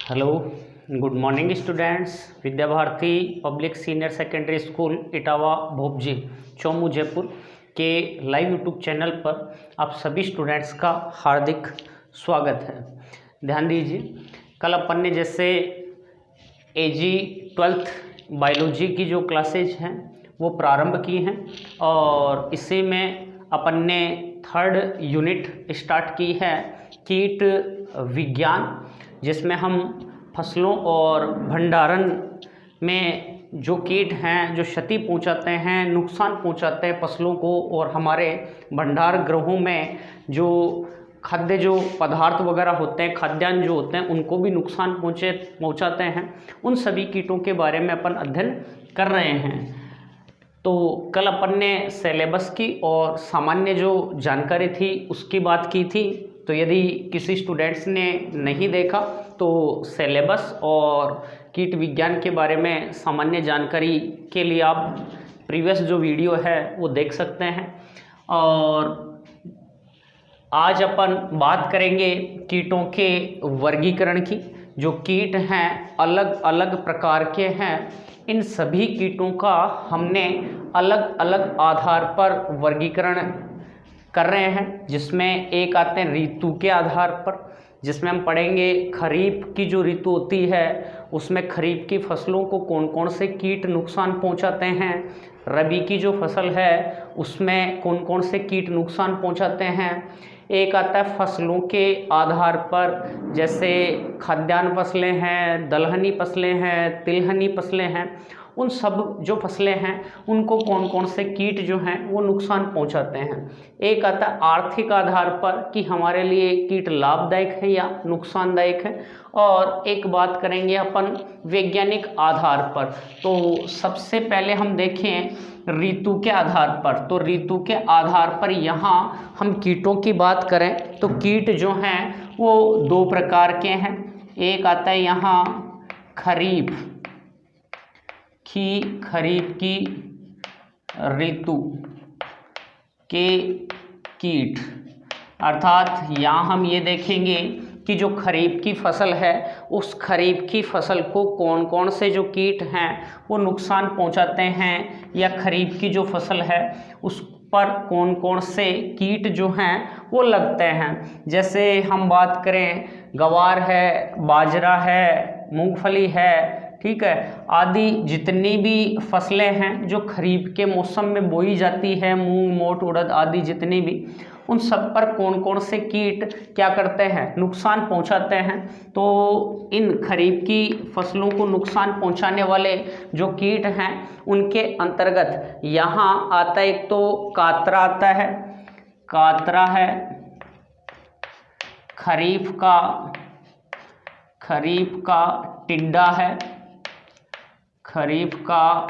Hello, good morning students. Vidya Bharati public senior secondary school Itawa Bhopji Chomu Jaipur के live YouTube channel पर आप सभी स्टूडेंट्स का हार्दिक स्वागत है। ध्यान दीजिए, कल अपन ने जैसे एजी 12th बायोलॉजी की जो क्लासेज हैं वो प्रारंभ की हैं और इसी में अपन ने 3rd यूनिट स्टार्ट की है कीट विज्ञान, जिसमें हम फसलों और भंडारण में जो कीट हैं जो क्षति पहुंचाते हैं, नुकसान पहुंचाते हैं फसलों को और हमारे भंडार गृहों में जो खाद्य जो पदार्थ वगैरह होते हैं, खाद्यान्न जो होते हैं, उनको भी नुकसान पहुंचाते हैं, उन सभी कीटों के बारे में अपन अध्ययन कर रहे हैं। तो कल अपन ने सिलेबस की और सामान्य जो जानकारी थी उसकी बात की थी। तो यदि किसी स्टूडेंट्स ने नहीं देखा तो सिलेबस और कीट विज्ञान के बारे में सामान्य जानकारी के लिए आप प्रीवियस जो वीडियो है वो देख सकते हैं। और आज अपन बात करेंगे कीटों के वर्गीकरण की। जो कीट हैं अलग अलग प्रकार के हैं, इन सभी कीटों का हमने अलग अलग आधार पर वर्गीकरण कर रहे हैं, जिसमें एक आते हैं ऋतु के आधार पर, जिसमें हम पढ़ेंगे खरीफ की जो ऋतु होती है उसमें खरीफ की फसलों को कौन कौन से कीट नुकसान पहुंचाते हैं, रबी की जो फसल है उसमें कौन कौन से कीट नुकसान पहुंचाते हैं। एक आता है फसलों के आधार पर, जैसे खाद्यान्न फसलें हैं, दलहनी फसलें हैं, तिलहनी फसलें हैं, उन सब जो फसलें हैं उनको कौन कौन से कीट जो हैं वो नुकसान पहुंचाते हैं। एक आता है आर्थिक आधार पर कि हमारे लिए कीट लाभदायक है या नुकसानदायक है। और एक बात करेंगे अपन वैज्ञानिक आधार पर। तो सबसे पहले हम देखें ऋतु के आधार पर। तो ऋतु के आधार पर यहाँ हम कीटों की बात करें तो कीट जो हैं वो 2 प्रकार के हैं। एक आता है यहाँ खरीफ की ऋतु के कीट, अर्थात यहाँ हम ये देखेंगे कि जो खरीफ की फसल है उस खरीफ की फसल को कौन कौन से जो कीट हैं वो नुकसान पहुँचाते हैं, या खरीफ की जो फसल है उस पर कौन कौन से कीट जो हैं वो लगते हैं। जैसे हम बात करें गवार है, बाजरा है, मूंगफली है, ठीक है, आदि जितनी भी फसलें हैं जो खरीफ के मौसम में बोई जाती है, मूंग, मोट, उड़द आदि जितनी भी, उन सब पर कौन कौन से कीट क्या करते हैं, नुकसान पहुंचाते हैं। तो इन खरीफ की फसलों को नुकसान पहुंचाने वाले जो कीट हैं उनके अंतर्गत यहाँ आता है, एक तो कातरा आता है, कातरा है, खरीफ का टिड्डा है, खरीफ का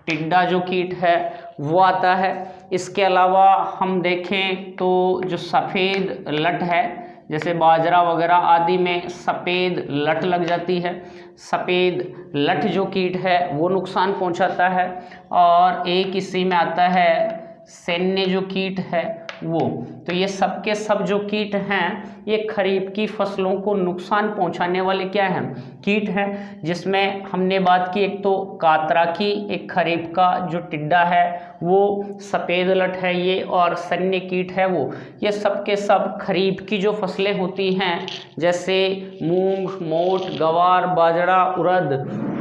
टिड्डा जो कीट है वो आता है। इसके अलावा हम देखें तो जो सफ़ेद लट है, जैसे बाजरा वगैरह आदि में सफ़ेद लट लग जाती है, सफ़ेद लट जो कीट है वो नुकसान पहुंचाता है। और एक इसी में आता है सैन्य जो कीट है वो। तो ये सब के सब जो कीट हैं ये खरीफ की फसलों को नुकसान पहुंचाने वाले क्या हैं, कीट हैं। जिसमें हमने बात की एक तो कातरा की, एक खरीफ का जो टिड्डा है वो, सफ़ेद लट है ये, और सैन्य कीट है वो। ये सब के सब खरीफ की जो फसलें होती हैं जैसे मूंग, मोट, गवार, बाजरा, उड़द,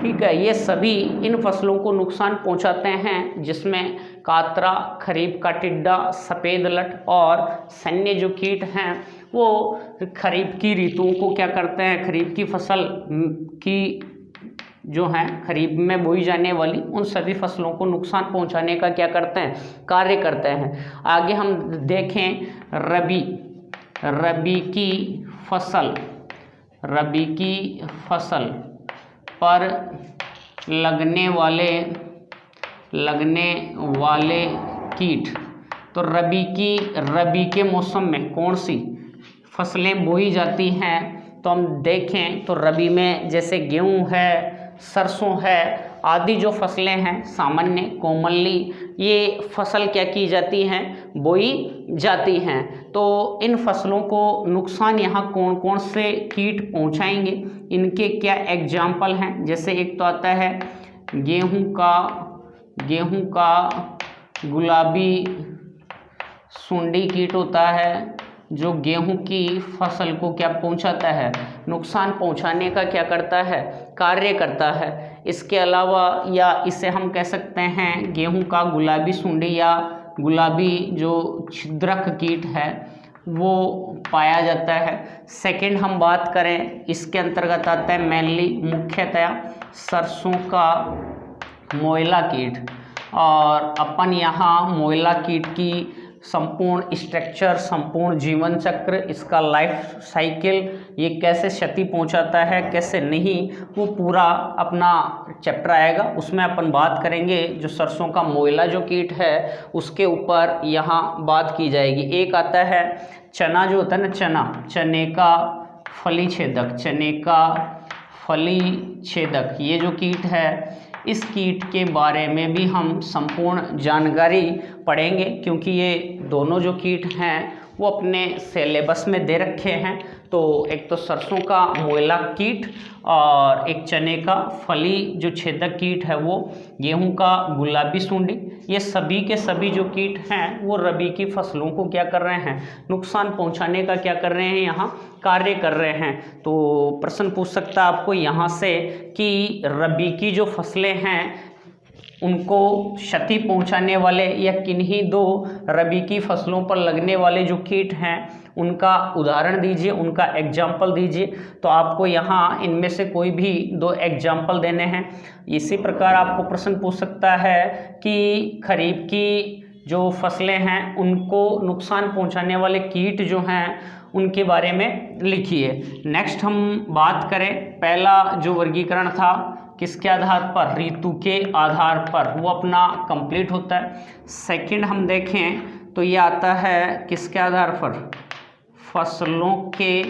ठीक है, ये सभी इन फसलों को नुकसान पहुंचाते हैं, जिसमें कातरा, खरीफ का टिड्डा, सफ़ेद लट और सैन्य जो कीट हैं वो खरीफ की ऋतुओं को क्या करते हैं, खरीफ की फसल की जो हैं खरीफ में बोई जाने वाली उन सभी फसलों को नुकसान पहुंचाने का क्या करते हैं, कार्य करते हैं। आगे हम देखें रबी की फसल पर लगने वाले कीट। तो रबी के मौसम में कौन सी फसलें बोई जाती हैं, तो हम देखें तो रबी में जैसे गेहूं है, सरसों है आदि जो फसलें हैं, सामान्य कोमल्ली ये फसल क्या की जाती हैं, बोई जाती हैं। तो इन फसलों को नुकसान यहाँ कौन कौन से कीट पहुँचाएंगे, इनके क्या एग्जाम्पल हैं। जैसे एक तो आता है गेहूं का गुलाबी सुंडी कीट होता है, जो गेहूं की फसल को क्या पहुंचाता है, नुकसान पहुंचाने का क्या करता है, कार्य करता है। इसके अलावा या इसे हम कह सकते हैं गेहूं का गुलाबी सुंडी या गुलाबी जो छिद्रक कीट है वो पाया जाता है। सेकंड हम बात करें, इसके अंतर्गत आता है मेनली मुख्यतया सरसों का मोयला कीट। और अपन यहाँ मोयला कीट की संपूर्ण स्ट्रक्चर, संपूर्ण जीवन चक्र, इसका लाइफ साइकिल, ये कैसे क्षति पहुंचाता है कैसे नहीं, वो पूरा अपना चैप्टर आएगा, उसमें अपन बात करेंगे। जो सरसों का मोयला जो कीट है उसके ऊपर यहाँ बात की जाएगी। एक आता है चना जो होता है ना, चने का फली छेदक, ये जो कीट है इस कीट के बारे में भी हम संपूर्ण जानकारी पढ़ेंगे, क्योंकि ये दोनों जो कीट हैं वो अपने सिलेबस में दे रखे हैं। तो एक तो सरसों का मोयला कीट और एक चने का फली जो छेदक कीट है वो गेहूं का गुलाबी सुंडी, ये सभी के सभी जो कीट हैं वो रबी की फसलों को क्या कर रहे हैं, नुकसान पहुंचाने का क्या कर रहे हैं, यहाँ कार्य कर रहे हैं। तो प्रश्न पूछ सकता है आपको यहाँ से कि रबी की जो फसलें हैं उनको क्षति पहुंचाने वाले या किन्हीं दो रबी की फसलों पर लगने वाले जो कीट हैं उनका उदाहरण दीजिए, उनका एग्जाम्पल दीजिए। तो आपको यहाँ इनमें से कोई भी दो एग्जाम्पल देने हैं। इसी प्रकार आपको प्रश्न पूछ सकता है कि खरीफ की जो फसलें हैं उनको नुकसान पहुंचाने वाले कीट जो हैं उनके बारे में लिखिए। नेक्स्ट हम बात करें, पहला जो वर्गीकरण था किसके आधार पर, ऋतु के आधार पर, वो अपना कंप्लीट होता है। सेकंड हम देखें तो ये आता है किसके आधार पर, फसलों के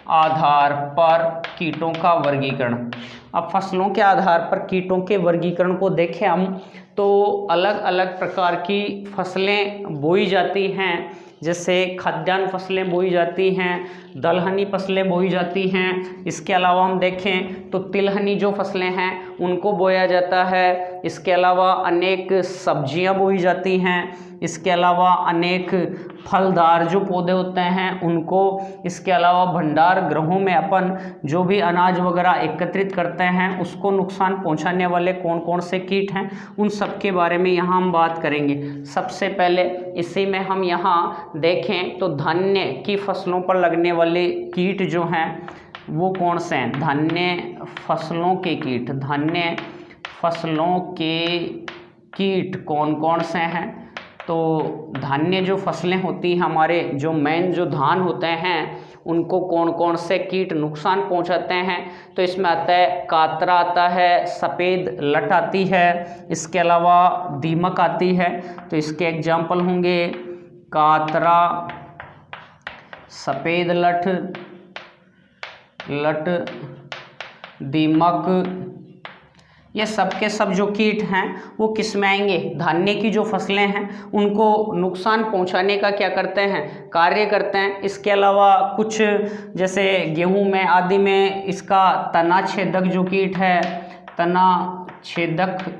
आधार पर कीटों का वर्गीकरण। अब फसलों के आधार पर कीटों के वर्गीकरण को देखें हम तो अलग अलग प्रकार की फसलें बोई जाती हैं। जैसे खाद्यान्न फसलें बोई जाती हैं, दलहनी फसलें बोई जाती हैं। इसके अलावा हम देखें तो तिलहनी जो फसलें हैं उनको बोया जाता है। इसके अलावा अनेक सब्जियां बोई जाती हैं। इसके अलावा अनेक फलदार जो पौधे होते हैं उनको, इसके अलावा भंडार गृहों में अपन जो भी अनाज वगैरह एकत्रित करते हैं उसको नुकसान पहुंचाने वाले कौन कौन से कीट हैं, उन सब के बारे में यहाँ हम बात करेंगे। सबसे पहले इसी में हम यहाँ देखें तो धान्य की फसलों पर लगने वाले कीट जो हैं वो कौन से हैं, धान्य फसलों के कीट कौन कौन से हैं। तो धान्य जो फसलें होती हैं हमारे, जो मेन जो धान होते हैं उनको कौन कौन से कीट नुकसान पहुंचाते हैं। तो इसमें आता है कातरा आता है, सफ़ेद लट आती है, इसके अलावा दीमक आती है। तो इसके एग्जाम्पल होंगे कातरा, सफ़ेद लट, दीमक, ये सब के सब जो कीट हैं वो किस में आएंगे, धान्य की जो फसलें हैं उनको नुकसान पहुंचाने का क्या करते हैं, कार्य करते हैं। इसके अलावा कुछ जैसे गेहूं में आदि में इसका तना छेदक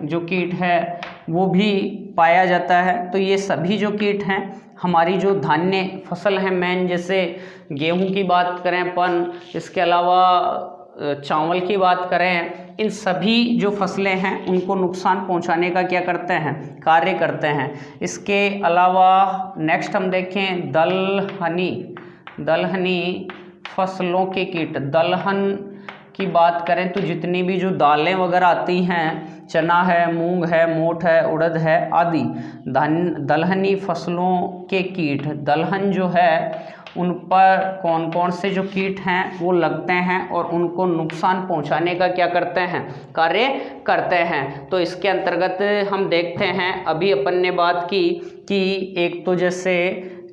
जो कीट है वो भी पाया जाता है। तो ये सभी जो कीट हैं हमारी जो धान्य फसल है मेन, जैसे गेहूं की बात करें अपन, इसके अलावा चावल की बात करें, इन सभी जो फसलें हैं उनको नुकसान पहुंचाने का क्या करते हैं, कार्य करते हैं। इसके अलावा नेक्स्ट हम देखें दलहनी फसलों के कीट। दलहन की बात करें तो जितनी भी जो दालें वगैरह आती हैं, चना है, मूंग है, मोठ है, उड़द है आदि, दलहनी फसलों के कीट, दलहन जो है उन पर कौन कौन से जो कीट हैं वो लगते हैं और उनको नुकसान पहुंचाने का क्या करते हैं, कार्य करते हैं। तो इसके अंतर्गत हम देखते हैं, अभी अपन ने बात की कि एक तो जैसे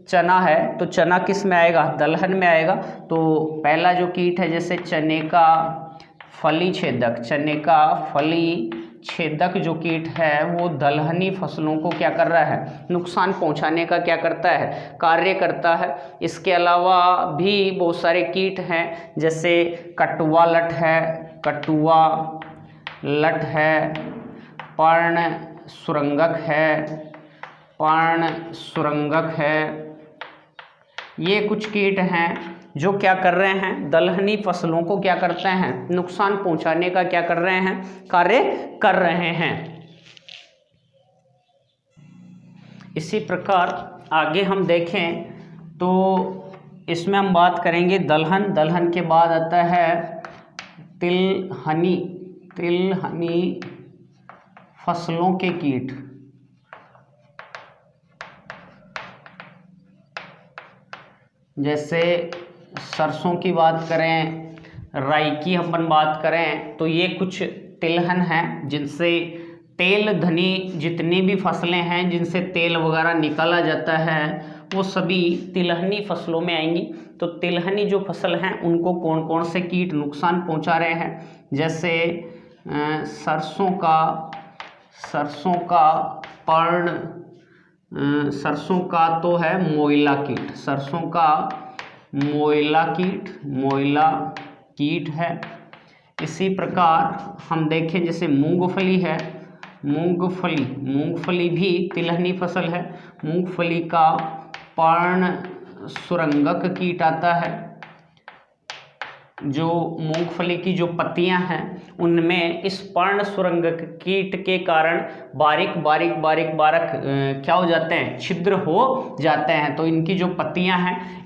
चना है तो चना किस में आएगा, दलहन में आएगा। तो पहला जो कीट है जैसे चने का फली छेदक, चने का फली छेदक जो कीट है वो दलहनी फसलों को क्या कर रहा है, नुकसान पहुंचाने का क्या करता है, कार्य करता है। इसके अलावा भी बहुत सारे कीट हैं, जैसे कटुआ लट है, कटुआ लट है, पर्ण सुरंगक है, पर्ण सुरंगक है। ये कुछ कीट हैं जो क्या कर रहे हैं, दलहनी फसलों को क्या करते हैं, नुकसान पहुंचाने का क्या कर रहे हैं, कार्य कर रहे हैं। इसी प्रकार आगे हम देखें तो इसमें हम बात करेंगे दलहन, दलहन के बाद आता है तिलहनी, तिलहनी फसलों के कीट, जैसे सरसों की बात करें, राई की अपन बात करें, तो ये कुछ तिलहन हैं जिनसे तेल धनी जितनी भी फसलें हैं जिनसे तेल वगैरह निकाला जाता है वो सभी तिलहनी फसलों में आएंगी। तो तिलहनी जो फसल हैं उनको कौन कौन से कीट नुकसान पहुंचा रहे हैं, जैसे सरसों का पर्ण, सरसों का तो है मोइला कीट, सरसों का मोइला कीट है। इसी प्रकार हम देखें जैसे मूंगफली है, मूंगफली भी तिलहनी फसल है। मूंगफली का पर्ण सुरंगक कीट आता है, जो मूंगफली की जो पत्तियां हैं उनमें इस पर्ण सुरंगक कीट के कारण बारीक क्या हो जाते हैं, छिद्र हो जाते हैं। तो इनकी जो पत्तियां हैं,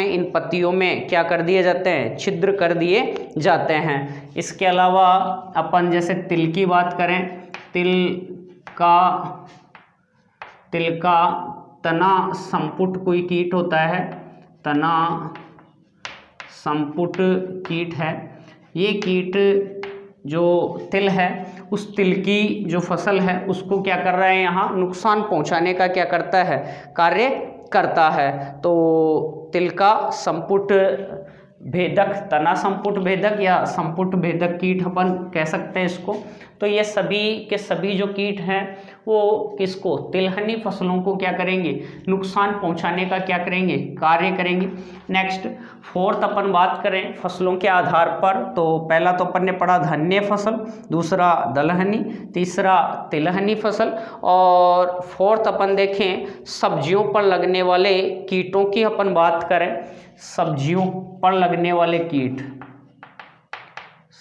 इन पत्तियों में क्या कर दिए जाते हैं, छिद्र कर दिए जाते हैं। इसके अलावा अपन जैसे तिल की बात करें, तिल का तना संपुट कोई कीट होता है, तना संपुट कीट है। ये कीट जो तिल है, उस तिल की जो फसल है उसको क्या कर रहा है, यहाँ नुकसान पहुंचाने का क्या करता है, कार्य करता है। तो तिल का संपुट भेदक, तना संपुट भेदक या संपुट भेदक कीट अपन कह सकते हैं इसको। तो ये सभी के सभी जो कीट हैं वो किसको, तिलहनी फसलों को क्या करेंगे, नुकसान पहुंचाने का क्या करेंगे, कार्य करेंगे। नेक्स्ट फोर्थ अपन बात करें फसलों के आधार पर, तो पहला तो अपन ने पढ़ा धान्य फसल, दूसरा दलहनी, तीसरा तिलहनी फसल, और फोर्थ अपन देखें सब्जियों पर लगने वाले कीटों की अपन बात करें। सब्जियों पर लगने वाले कीट,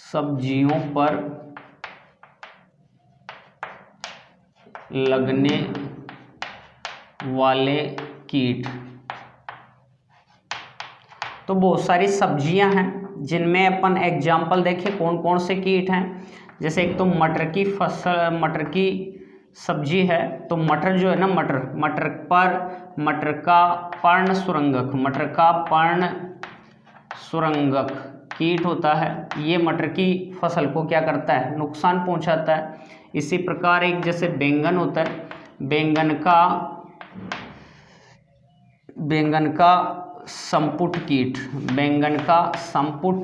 सब्जियों पर लगने वाले कीट, तो बहुत सारी सब्जियां हैं जिनमें अपन एग्जाम्पल देखें कौन कौन से कीट हैं। जैसे एक तो मटर की फसल, मटर की सब्जी है, तो मटर जो है ना, मटर का पर्ण सुरंगक, मटर का पर्ण सुरंगक कीट होता है। ये मटर की फसल को क्या करता है, नुकसान पहुंचाता है। इसी प्रकार एक जैसे बैंगन होता है, बैंगन का संपुट कीट, बैंगन का संपुट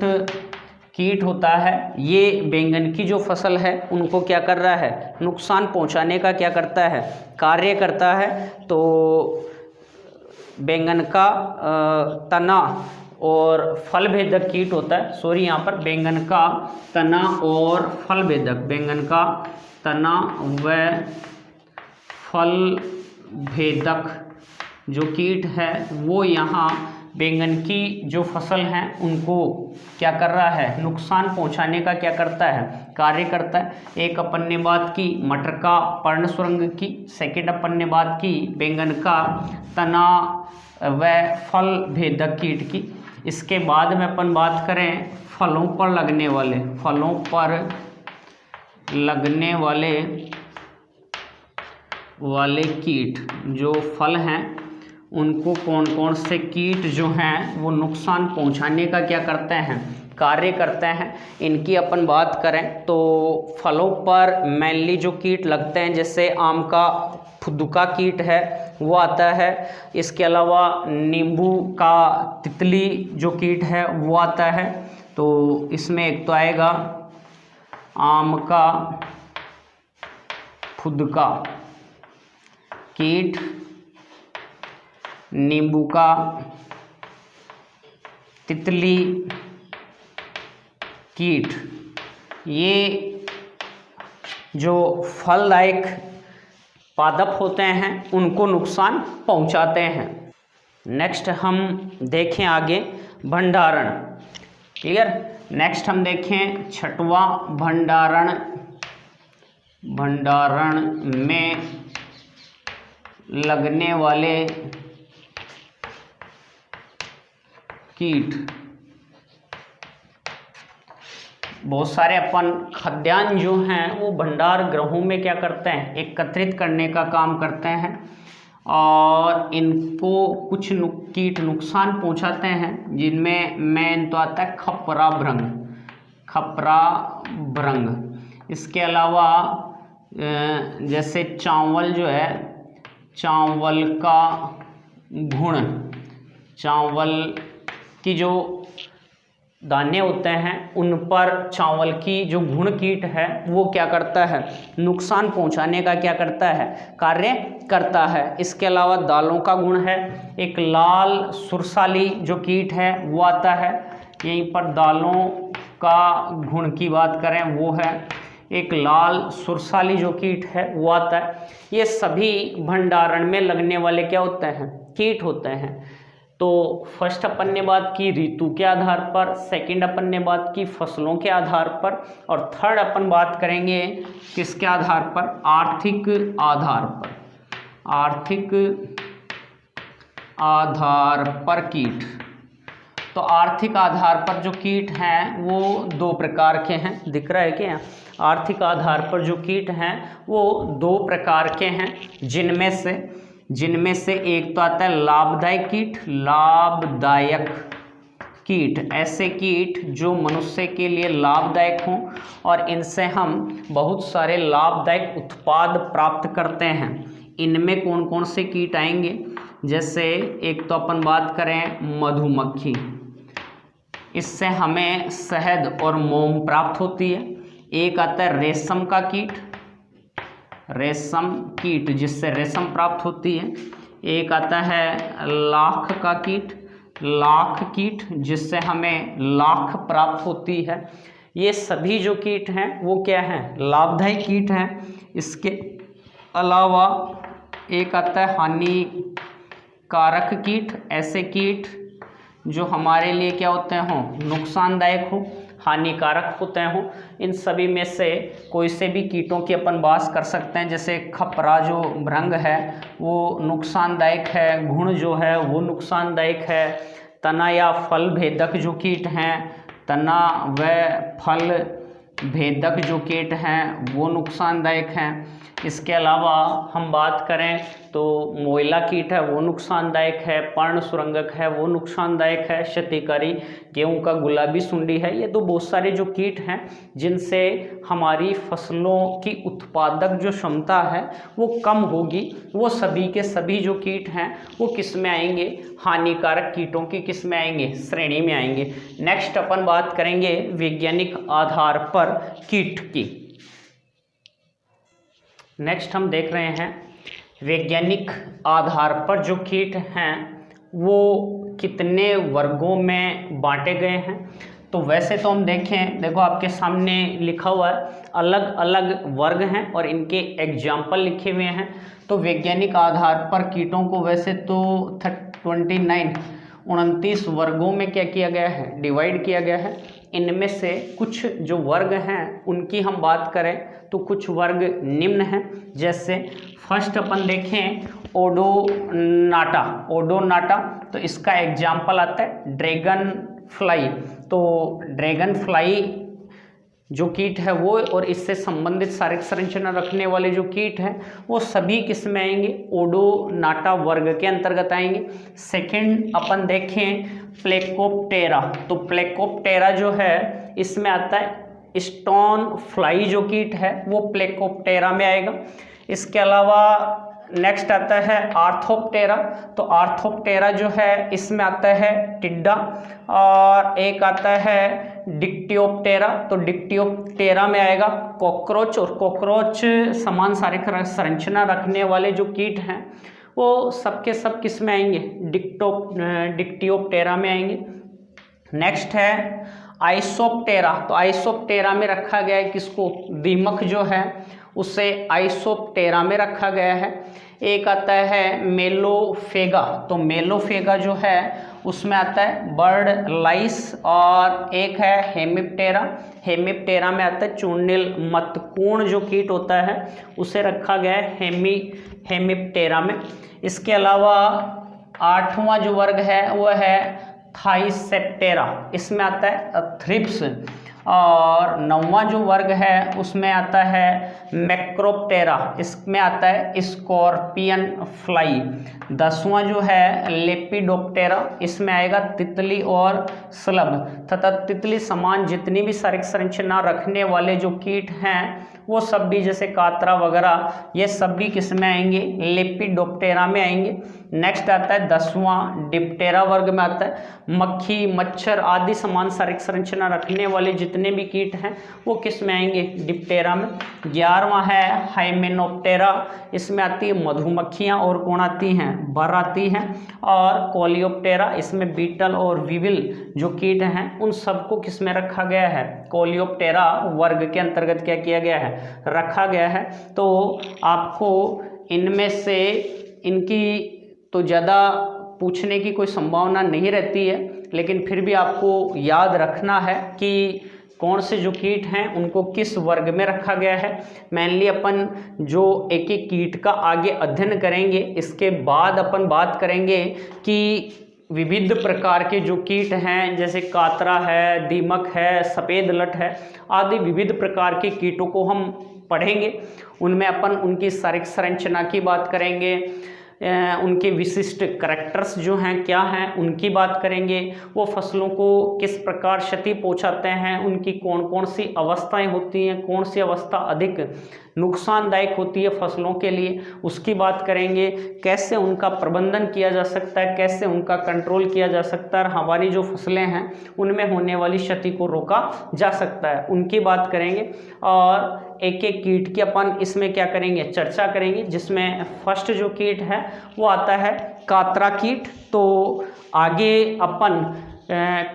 कीट होता है। ये बैंगन की जो फसल है उनको क्या कर रहा है, नुकसान पहुंचाने का क्या करता है, कार्य करता है। तो बैंगन का तना और फल भेदक कीट होता है, सॉरी यहाँ पर बैंगन का तना और फल भेदक, बैंगन का तना व फल भेदक जो कीट है वो यहाँ बैंगन की जो फसल हैं उनको क्या कर रहा है, नुकसान पहुंचाने का क्या करता है, कार्य करता है। एक अपन ने बात की मटर का पर्ण सुरंग की, सेकंड अपन ने बात की बैंगन का तना व फल भेदक कीट की। इसके बाद में अपन बात करें फलों पर लगने वाले कीट, जो फल हैं उनको कौन कौन से कीट जो हैं वो नुकसान पहुंचाने का क्या करते हैं, कार्य करते हैं। इनकी अपन बात करें तो फलों पर मेनली जो कीट लगते हैं, जैसे आम का फुदुका कीट है वो आता है। इसके अलावा नींबू का तितली जो कीट है वो आता है। तो इसमें एक तो आएगा आम का फुदका कीट, नींबू का तितली कीट। ये जो फलदायक पादप होते हैं उनको नुकसान पहुंचाते हैं। नेक्स्ट हम देखें आगे भंडारण। क्लियर। नेक्स्ट हम देखें छठवां भंडारण में लगने वाले कीट। बहुत सारे अपन खाद्यान्न जो हैं वो भंडार गृहों में क्या करते हैं, एकत्रित करने का काम करते हैं और इनको कुछ कीट नुकसान पहुंचाते हैं, जिनमें मेन तो आता है खपरा भृंग। इसके अलावा जैसे चावल जो है, चावल का घुण, चावल की जो दाने होते हैं उन पर चावल की जो घुण कीट है वो क्या करता है, नुकसान पहुंचाने का क्या करता है, कार्य करता है। इसके अलावा दालों का गुण है, एक लाल सुरसाली जो कीट है वो आता है। यहीं पर दालों का घुण की बात करें वो है, एक लाल सुरसाली जो कीट है वो आता है। ये सभी भंडारण में लगने वाले क्या होते हैं, कीट होते हैं। तो फर्स्ट अपन ने बात की ऋतु के आधार पर, सेकंड अपन ने बात की फसलों के आधार पर, और थर्ड अपन बात करेंगे किसके आधार पर, आर्थिक आधार पर। आर्थिक आधार पर कीट। तो आर्थिक आधार पर जो कीट हैं वो दो प्रकार के हैं, दिख रहा है क्या। आर्थिक आधार पर जो कीट हैं वो दो प्रकार के हैं, जिनमें से एक तो आता है लाभदायक कीट। ऐसे कीट जो मनुष्य के लिए लाभदायक हों और इनसे हम बहुत सारे लाभदायक उत्पाद प्राप्त करते हैं। इनमें कौन कौन से कीट आएंगे, जैसे एक तो अपन बात करें मधुमक्खी, इससे हमें शहद और मोम प्राप्त होती है। एक आता है रेशम का कीट, जिससे रेशम प्राप्त होती है। एक आता है लाख कीट, जिससे हमें लाख प्राप्त होती है। ये सभी जो कीट हैं वो क्या हैं, लाभदायक कीट हैं। इसके अलावा एक आता है हानिकारक कीट, ऐसे कीट जो हमारे लिए क्या होते हों, नुकसानदायक हो, हानिकारक होते हों। इन सभी में से कोई से भी कीटों की अपन बात कर सकते हैं। जैसे खपरा जो भृंग है वो नुकसानदायक है, घुण जो है वो नुकसानदायक है, तना या फल भेदक जो कीट हैं, तना व फल भेदक जो कीट हैं वो नुकसानदायक हैं। इसके अलावा हम बात करें तो मोइला कीट है वो नुकसानदायक है, पर्ण सुरंगक है वो नुकसानदायक है, क्षतिकारी गेहूं का गुलाबी सुंडी है। ये तो बहुत सारे जो कीट हैं जिनसे हमारी फसलों की उत्पादक जो क्षमता है वो कम होगी। वो सभी के सभी जो कीट हैं वो किस में आएंगे, हानिकारक कीटों की किस में आएंगे, श्रेणी में आएंगे। नेक्स्ट अपन बात करेंगे वैज्ञानिक आधार पर कीट की। नेक्स्ट हम देख रहे हैं वैज्ञानिक आधार पर जो कीट हैं वो कितने वर्गों में बांटे गए हैं। तो वैसे तो हम देखें, देखो आपके सामने लिखा हुआ है, अलग अलग वर्ग हैं और इनके एग्जाम्पल लिखे हुए हैं। तो वैज्ञानिक आधार पर कीटों को वैसे तो 29 वर्गों में क्या किया गया है, डिवाइड किया गया है। इनमें से कुछ जो वर्ग हैं उनकी हम बात करें तो कुछ वर्ग निम्न हैं। जैसे फर्स्ट अपन देखें ओडोनाटा, तो इसका एग्जाम्पल आता है ड्रैगन फ्लाई। तो ड्रैगन फ्लाई जो कीट है वो और इससे संबंधित शारीरिक संरचना रखने वाले जो कीट हैं वो सभी किस में आएंगे, ओडोनाटा वर्ग के अंतर्गत आएंगे। सेकंड अपन देखें प्लेकोप्टेरा, तो प्लेकोप्टेरा जो है इसमें आता है स्टोन फ्लाई जो कीट है वो प्लेकोप्टेरा में आएगा। इसके अलावा नेक्स्ट आता है आर्थोप्टेरा। तो आर्थोप्टेरा जो है इसमें आता है टिड्डा। और एक आता है डिक्टियोप्टेरा। तो डिक्टियोप्टेरा में आएगा कॉकरोच। और कॉकरोच समान शारीरिक संरचना रखने वाले जो कीट हैं वो सबके सब किस में आएंगे, डिक्टियोप्टेरा में आएंगे। नेक्स्ट है आइसोप्टेरा। तो आइसोप्टेरा में रखा गया है किसको, दीमक जो है उसे आइसोप्टेरा में रखा गया है। एक आता है मेलोफेगा। तो मेलोफेगा जो है उसमें आता है बर्ड लाइस। और एक है हेमिप्टेरा। हेमिप्टेरा में आता है चूर्णिल मतपूर्ण जो कीट होता है उसे रखा गया है हेमिप्टेरा में। इसके अलावा 8वां जो वर्ग है वो है थाइसेप्टेरा। इसमें आता है थ्रिप्स। और 9वां जो वर्ग है उसमें आता है मैक्रोप्टेरा। इसमें आता है स्कॉर्पियन फ्लाई। 10वां जो है लेपिडोप्टेरा। इसमें आएगा तितली और स्लभ तथा तितली समान जितनी भी शारीरिक संरचना रखने वाले जो कीट हैं वो सब भी जैसे कातरा वगैरह ये सब भी किस में आएंगे, लेपिडोप्टेरा में आएंगे। नेक्स्ट आता है 10वां डिप्टेरा वर्ग में आता है मक्खी मच्छर आदि समान शारीरिक संरचना रखने वाले जितने भी कीट हैं वो किस में आएंगे, डिप्टेरा में। 11वां है हाइमेनोप्टेरा। इसमें आती है मधुमक्खियां और कौन आती हैं, बर आती हैं। और कोलियोप्टेरा इसमें बीटल और विविल जो कीट हैं उन सबको किस में रखा गया है, कोलियोप्टेरा वर्ग के अंतर्गत क्या किया गया है, रखा गया है। तो आपको इनमें से इनकी तो ज़्यादा पूछने की कोई संभावना नहीं रहती है, लेकिन फिर भी आपको याद रखना है कि कौन से जो कीट हैं उनको किस वर्ग में रखा गया है। मेनली अपन जो एक एक कीट का आगे अध्ययन करेंगे, इसके बाद अपन बात करेंगे कि विविध प्रकार के जो कीट हैं जैसे कातरा है, दीमक है, सफ़ेद लट है आदि विविध प्रकार के कीटों को हम पढ़ेंगे। उनमें अपन उनकी शारीरिक संरचना की बात करेंगे, उनके विशिष्ट करैक्टर्स जो हैं क्या हैं उनकी बात करेंगे, वो फसलों को किस प्रकार क्षति पहुंचाते हैं, उनकी कौन कौन सी अवस्थाएं होती हैं, कौन सी अवस्था अधिक नुकसानदायक होती है फसलों के लिए उसकी बात करेंगे, कैसे उनका प्रबंधन किया जा सकता है, कैसे उनका कंट्रोल किया जा सकता है और हमारी जो फसलें हैं उनमें होने वाली क्षति को रोका जा सकता है उनकी बात करेंगे। और एक एक कीट की अपन इसमें क्या करेंगे, चर्चा करेंगे, जिसमें फर्स्ट जो कीट है वो आता है कातरा कीट। तो आगे अपन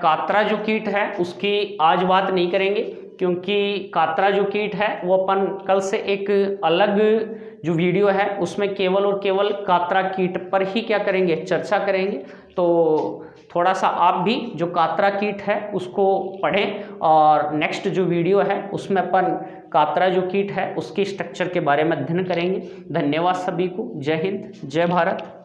कातरा जो कीट है उसकी आज बात नहीं करेंगे, क्योंकि कातरा जो कीट है वो अपन कल से एक अलग जो वीडियो है उसमें केवल और केवल कातरा कीट पर ही क्या करेंगे, चर्चा करेंगे। तो थोड़ा सा आप भी जो कातरा कीट है उसको पढ़ें और नेक्स्ट जो वीडियो है उसमें अपन कातरा जो कीट है उसकी स्ट्रक्चर के बारे में अध्ययन करेंगे। धन्यवाद सभी को। जय हिंद, जय भारत।